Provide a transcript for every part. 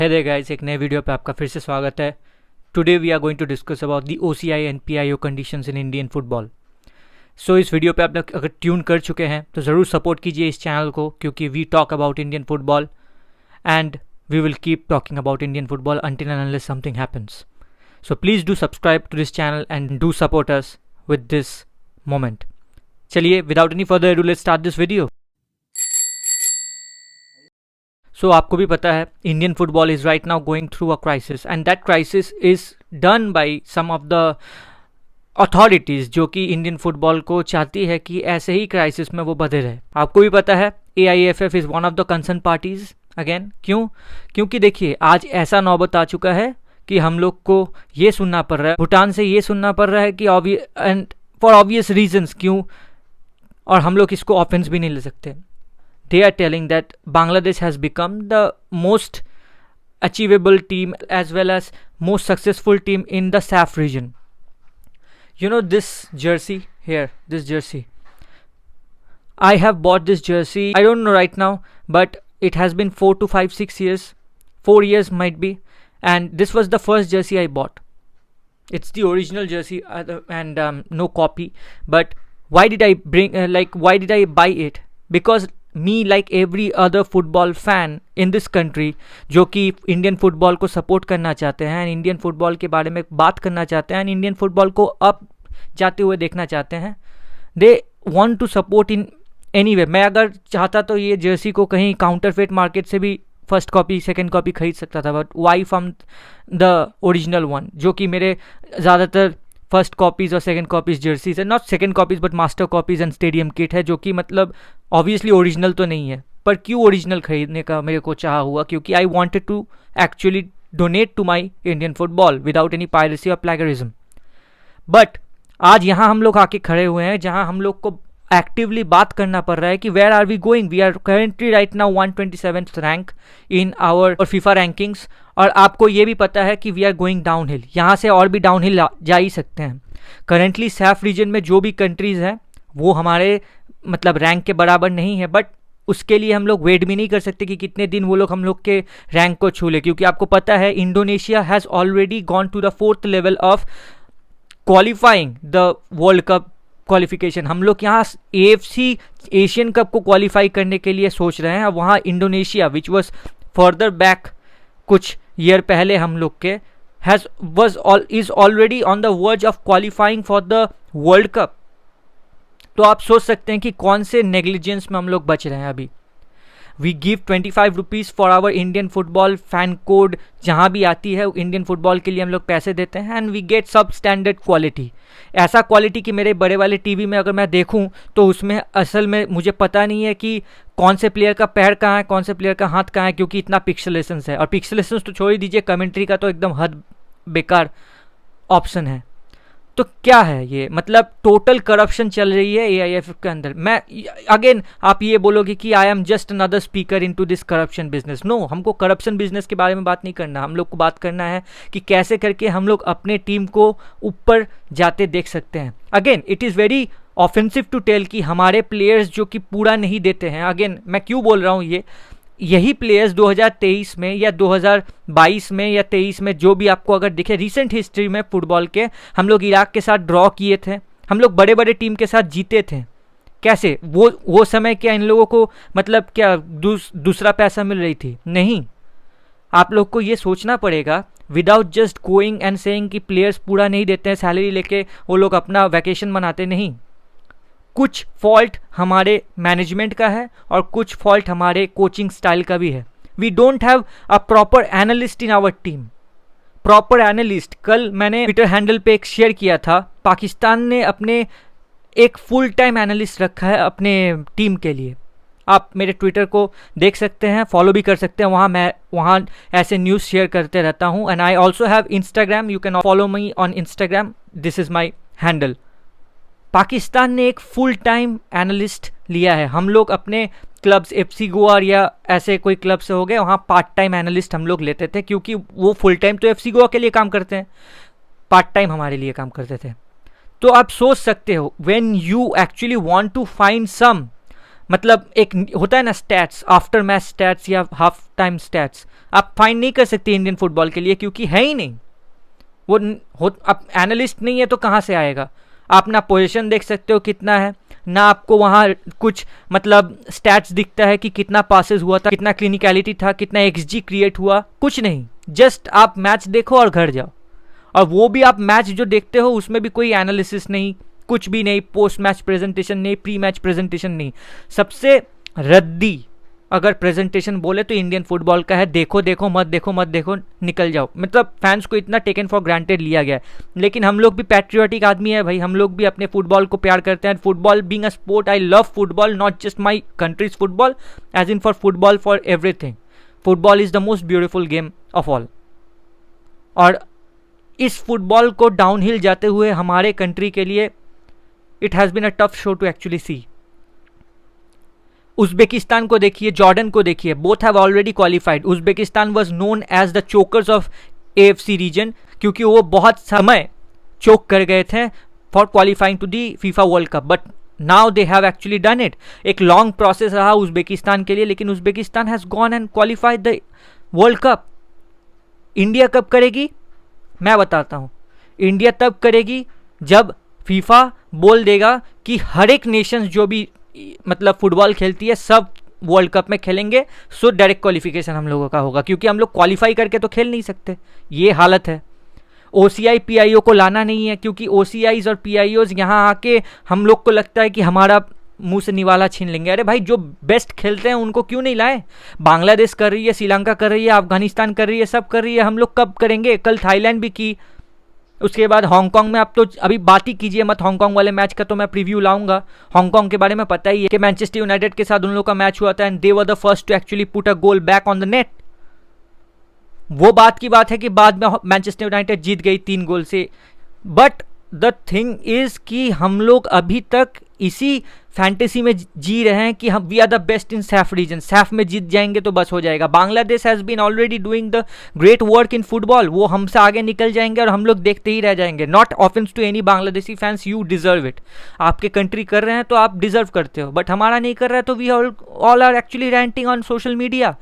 Hey there guys, एक नए video पे आपका फिर से स्वागत है। Today we are going to discuss about the OCI and PIO conditions in Indian football. So इस वीडियो पे आप लोग अगर ट्यून कर चुके हैं तो ज़रूर सपोर्ट कीजिए इस चैनल को, क्योंकि we talk about Indian football and we will keep talking about Indian football until and unless something happens. So please do subscribe to this channel and do support us with this moment. चलिए, without any further ado, let's start this video. So आपको भी पता है Indian football is right now going through a crisis, and that crisis is done by some of the authorities जो कि Indian football को चाहती है कि ऐसे ही क्राइसिस में वो बधे रहे। आपको भी पता है AIFF is one of the concern parties again. क्योंकि देखिए, आज ऐसा नौबत आ चुका है कि हम लोग को ये सुनना पड़ रहा है, भूटान से ये सुनना पड़ रहा है कि एंड फॉर ऑब्वियस रीजंस क्यों, और हम लोग इसको ऑफेंस भी नहीं ले सकते। They are telling that Bangladesh has become the most achievable team as well as most successful team in the SAF region. You know this jersey here, this jersey. I have bought this jersey, I don't know right now, but it has been 4 to 5, 6 years. 4 years might be. And this was the first jersey I bought. It's the original jersey and no copy. But why did I why did I buy it? Because me like every other football fan in this country जो कि Indian football को support करना चाहते हैं, Indian football के बारे में बात करना चाहते हैं, इंडियन फुटबॉल को अप जाते हुए देखना चाहते हैं, they want to support in any way. मैं अगर चाहता तो ये जर्सी को कहीं काउंटरफेट मार्केट से भी फर्स्ट कॉपी सेकेंड कॉपी खरीद सकता था, but why from the original one, जो कि मेरे ज़्यादातर फर्स्ट कॉपीज़ और सेकंड कॉपीज़ जर्सीज है, not second copies but master copies and stadium kit है, जो कि मतलब ऑब्वियसली ओरिजिनल तो नहीं है। पर क्यों ओरिजिनल खरीदने का मेरे को चाह हुआ? क्योंकि I wanted to actually donate to my Indian football without any piracy और प्लेगरिज्म। बट आज यहाँ हम लोग आके खड़े हुए हैं जहाँ हम लोग को एक्टिवली बात करना पड़ रहा है कि where are we going. We are currently right now 127th rank in our FIFA rankings, और आपको ये भी पता है कि we are going downhill. यहाँ से और भी डाउन हिल जा ही सकते हैं। करेंटली सैफ रीजन में जो भी कंट्रीज़ हैं वो हमारे मतलब रैंक के बराबर नहीं है, बट उसके लिए हम लोग वेट भी नहीं कर सकते कि कितने दिन वो लोग हम लोग के रैंक को छू ले, क्योंकि आपको पता है Indonesia has already gone to the 4th level of qualifying the World Cup qualification. हम लोग यहाँ AFC एशियन कप को क्वालिफाई करने के लिए सोच रहे हैं। अब वहाँ Indonesia which was further back कुछ ईयर पहले हम लोग के is already on the verge of qualifying for the World Cup. तो आप सोच सकते हैं कि कौन से नेग्लिजेंस में हम लोग बच रहे हैं अभी। We give 25 rupees for our Indian football fan code, जहाँ भी आती है इंडियन फुटबॉल के लिए हम लोग पैसे देते हैं, एंड वी गेट सब स्टैंडर्ड क्वालिटी। ऐसा क्वालिटी कि मेरे बड़े वाले टीवी में अगर मैं देखूं तो उसमें असल में मुझे पता नहीं है कि कौन से प्लेयर का पैर कहाँ है, कौन से प्लेयर का हाथ कहाँ है, क्योंकि इतना पिक्सेलेशंस है। और पिक्सेलेशंस तो छोड़ ही दीजिए, कमेंट्री का तो एकदम हद बेकार ऑप्शन है। तो क्या है ये? मतलब टोटल करप्शन चल रही है AIFF के अंदर। मैं अगेन, आप ये बोलोगे कि I am just another speaker into this corruption business. No, हमको करप्शन बिजनेस के बारे में बात नहीं करना। हम लोग को बात करना है कि कैसे करके हम लोग अपने टीम को ऊपर जाते देख सकते हैं। Again, it is very offensive to tell कि हमारे प्लेयर्स जो कि पूरा नहीं देते हैं। अगेन, मैं क्यों बोल रहा हूँ यही प्लेयर्स 2023 में या 2022 में या 23 में जो भी आपको अगर दिखे रिसेंट हिस्ट्री में फुटबॉल के, हम लोग इराक के साथ ड्रॉ किए थे, हम लोग बड़े बड़े टीम के साथ जीते थे। कैसे? वो समय क्या इन लोगों को मतलब क्या दूसरा पैसा मिल रही थी? नहीं। आप लोग को ये सोचना पड़ेगा, without just going and saying कि प्लेयर्स पूरा नहीं देते हैं, सैलरी लेके वो लोग अपना वैकेशन मनाते नहीं। कुछ फॉल्ट हमारे मैनेजमेंट का है और कुछ फॉल्ट हमारे कोचिंग स्टाइल का भी है। We don't have a proper analyst in our team. Proper analyst, कल मैंने ट्विटर हैंडल पे एक शेयर किया था, पाकिस्तान ने अपने एक फुल टाइम एनालिस्ट रखा है अपने टीम के लिए। आप मेरे ट्विटर को देख सकते हैं, फॉलो भी कर सकते हैं, मैं वहाँ ऐसे न्यूज़ शेयर करते रहता हूँ। And I also have Instagram, you can follow me on Instagram, this is my handle. Pakistan ने एक फुल टाइम एनालिस्ट लिया है। हम लोग अपने क्लब्स FC गोवा या ऐसे कोई क्लब से हो गए, वहाँ पार्ट टाइम एनालिस्ट हम लोग लेते थे, क्योंकि वो फुल टाइम तो FC गोवा के लिए काम करते हैं, पार्ट टाइम हमारे लिए काम करते थे। तो आप सोच सकते हो, when you actually want to find some मतलब एक होता है ना स्टैट्स, आफ्टर मैच स्टैट्स या हाफ टाइम स्टैट्स, आप फाइंड नहीं कर सकते इंडियन फुटबॉल के लिए, क्योंकि है ही नहीं वो। अब एनालिस्ट नहीं है तो कहाँ से आएगा? आप ना पोजीशन देख सकते हो कितना है, ना आपको वहाँ कुछ मतलब स्टैट्स दिखता है कि कितना पासेस हुआ था, कितना क्लिनिकलिटी था, कितना एक्सजी क्रिएट हुआ, कुछ नहीं। जस्ट आप मैच देखो और घर जाओ। और वो भी आप मैच जो देखते हो उसमें भी कोई एनालिसिस नहीं, कुछ भी नहीं, पोस्ट मैच प्रेजेंटेशन नहीं, प्री मैच प्रेजेंटेशन नहीं। सबसे रद्दी अगर प्रेजेंटेशन बोले तो इंडियन फुटबॉल का है, देखो देखो मत देखो मत देखो, निकल जाओ। मतलब फैंस को इतना टेकन फॉर ग्रांटेड लिया गया है। लेकिन हम लोग भी पैट्रियोटिक आदमी है भाई, हम लोग भी अपने फुटबॉल को प्यार करते हैं। Football being a sport, I love football, not just my country's football, as in for football, for everything. Football is the most beautiful game of all. और इस फुटबॉल को डाउनहिल जाते हुए हमारे कंट्री के लिए it has been a tough show to actually see. Uzbekistan को देखिए, जॉर्डन को देखिए, both have already qualified. Uzbekistan was known as the chokers of AFC region, क्योंकि वो बहुत समय चोक कर गए थे for qualifying to the FIFA World Cup, but now they have actually done it. एक लॉन्ग प्रोसेस रहा उज्बेकिस्तान के लिए, लेकिन Uzbekistan has gone and qualified the World cup. India कब करेगी? मैं बताता हूं। इंडिया तब करेगी जब फीफा बोल देगा कि हर एक नेशंस जो भी मतलब फुटबॉल खेलती है सब वर्ल्ड कप में खेलेंगे, सो डायरेक्ट क्वालिफिकेशन हम लोगों का होगा, क्योंकि हम लोग क्वालिफाई करके तो खेल नहीं सकते। ये हालत है। ओसीआई पीआईओ को लाना नहीं है, क्योंकि ओसीआईज और पीआईओज यहाँ आके हम लोग को लगता है कि हमारा मुंह से निवाला छीन लेंगे। अरे भाई, जो बेस्ट खेलते हैं उनको क्यों नहीं लाए? बांग्लादेश कर रही है, श्रीलंका कर रही है, अफगानिस्तान कर रही है, सब कर रही है। हम लोग कब करेंगे? कल थाईलैंड भी की, उसके बाद हांगकांग में। आप तो अभी बात ही कीजिए मत, हांगकांग वाले मैच का तो मैं प्रीव्यू लाऊंगा। हांगकांग के बारे में पता ही है कि मैनचेस्टर यूनाइटेड के साथ उन लोगों का मैच हुआ था and they were the first to actually put a goal back on the net. वो बात की बात है कि बाद में मैनचेस्टर यूनाइटेड जीत गई 3 गोल से, बट द थिंग इज कि हम लोग अभी तक इसी फैंटेसी में जी रहे हैं कि हम we are the best in SAFF region, SAFF में जीत जाएंगे तो बस हो जाएगा। Bangladesh has been already doing the great work in football, वो हमसे आगे निकल जाएंगे और हम लोग देखते ही रह जाएंगे। Not offence to any Bangladeshi fans, you deserve it. आपके कंट्री कर रहे हैं तो आप डिजर्व करते हो, बट हमारा नहीं कर रहा है तो we all are actually ranting on social media.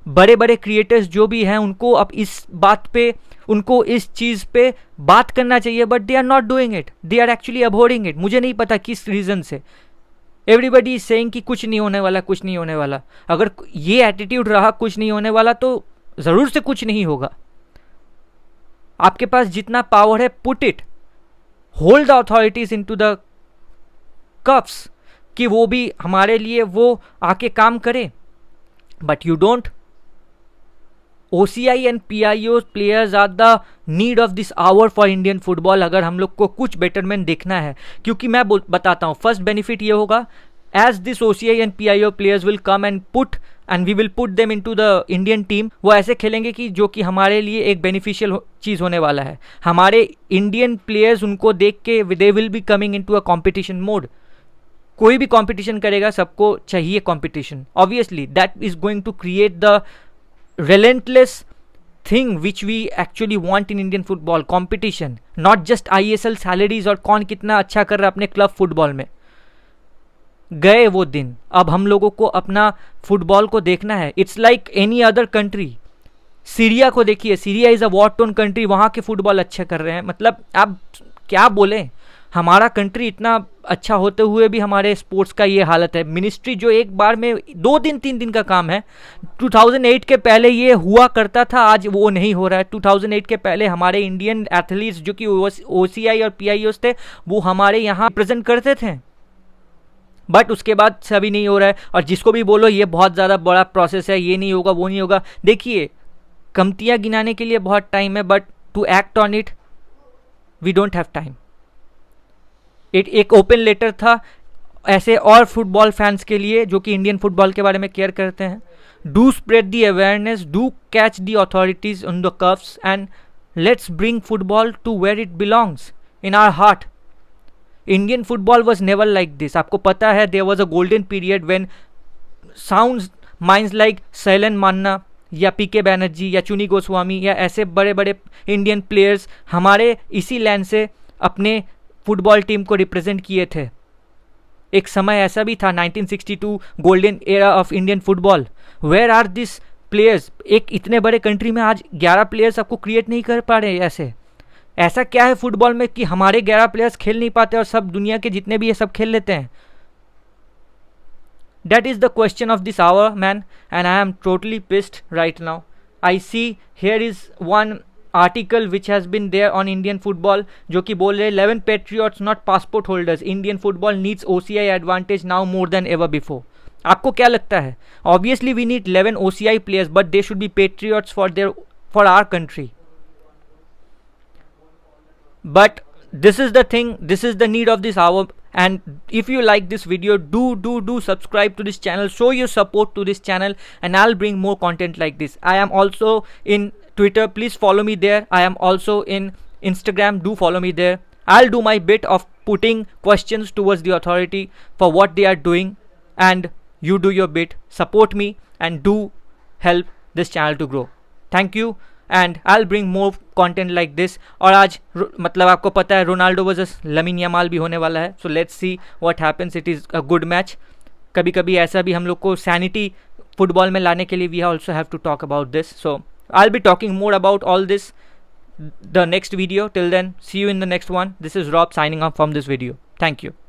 बड़े बड़े क्रिएटर्स जो भी हैं उनको अब इस बात पे, उनको इस चीज़ पे बात करना चाहिए, but they are not doing it, they are actually abhorring it. मुझे नहीं पता किस रीज़न से। एवरीबडी इज सेइंग कि कुछ नहीं होने वाला, कुछ नहीं होने वाला। अगर ये एटीट्यूड रहा कुछ नहीं होने वाला तो ज़रूर से कुछ नहीं होगा। आपके पास जितना पावर है, put it, hold the authorities into the coughs कि वो भी हमारे लिए वो आके काम करे, but you don't. OCI and PIO players are the need of this hour for Indian football, अगर हम लोग को कुछ बेटरमेंट देखना है। क्योंकि मैं बताता हूँ, फर्स्ट बेनिफिट ये होगा, as this OCI and PIO players will come and we will put them into the Indian team, वो ऐसे खेलेंगे कि जो कि हमारे लिए एक बेनिफिशियल चीज़ होने वाला है। हमारे इंडियन प्लेयर्स उनको देख के they will be coming into a competition mode। कोई भी कंपटीशन करेगा, सबको चाहिए competition. Obviously that is going to create the relentless thing which we actually want in Indian football, competition, not just ISL salaries और कौन कितना अच्छा कर रहा है अपने क्लब फुटबॉल में। गए वो दिन, अब हम लोगों को अपना फुटबॉल को देखना है। It's like any other country. Syria को देखिए, Syria is a war tone country, वहाँ के फुटबॉल अच्छे कर रहे हैं। मतलब आप क्या बोलें, हमारा कंट्री इतना अच्छा होते हुए भी हमारे स्पोर्ट्स का ये हालत है। मिनिस्ट्री जो एक बार में 2 दिन 3 दिन का काम है, 2008 के पहले ये हुआ करता था, आज वो नहीं हो रहा है। 2008 के पहले हमारे इंडियन एथलीट्स जो कि OCI और PIOs थे, वो हमारे यहाँ प्रेजेंट करते थे, बट उसके बाद सभी नहीं हो रहा है। और जिसको भी बोलो ये बहुत ज़्यादा बड़ा प्रोसेस है, ये नहीं होगा, वो नहीं होगा, देखिए कमतियाँ गिनाने के लिए बहुत टाइम है, but to act on it we don't have time. एक ओपन लेटर था ऐसे और फुटबॉल फैंस के लिए जो कि इंडियन फुटबॉल के बारे में केयर करते हैं। Do spread the awareness, do catch the authorities on the cuffs and let's bring football to where it belongs, in our heart. Indian football was never like this. आपको पता है there was a golden period when sounds minds like Sailen Manna या PK Banerjee या चुनी गोस्वामी या ऐसे बड़े बड़े इंडियन प्लेयर्स हमारे इसी लैंड से अपने फुटबॉल टीम को रिप्रेजेंट किए थे। एक समय ऐसा भी था 1962 golden era of Indian football. Where are this players? एक इतने बड़े कंट्री में आज 11 प्लेयर्स आपको क्रिएट नहीं कर पा रहे ऐसे। ऐसा क्या है फुटबॉल में कि हमारे 11 प्लेयर्स खेल नहीं पाते और सब दुनिया के जितने भी ये सब खेल लेते हैं? That is the question of this hour, man, and I am totally pissed right now. I see here is one article which has been there on Indian football जो कि बोल रहे 11 patriots not passport holders. Indian football needs OCI advantage now more than ever before. आपको क्या लगता है? Obviously we need 11 OCI players, but they should be patriots for our country. But this is the thing, this is the need of this hour, and if you like this video, do subscribe to this channel, show your support to this channel, and I'll bring more content like this. I am also in Twitter, please follow me there. I am also in Instagram, do follow me there. I'll do my bit of putting questions towards the authority for what they are doing, and you do your bit, support me and do help this channel to grow. Thank you, and I'll bring more content like this. और आज मतलब आपको पता है Ronaldo versus lamin Yamal भी होने वाला है, so let's see what happens. It is a good match. कभी कभी ऐसा भी हम लोग को सैनिटी फुटबॉल में लाने के लिए we also have to talk about this. So I will be talking more about all this the next video. Till then, see you in the next one. This is Rob signing off from this video. Thank you.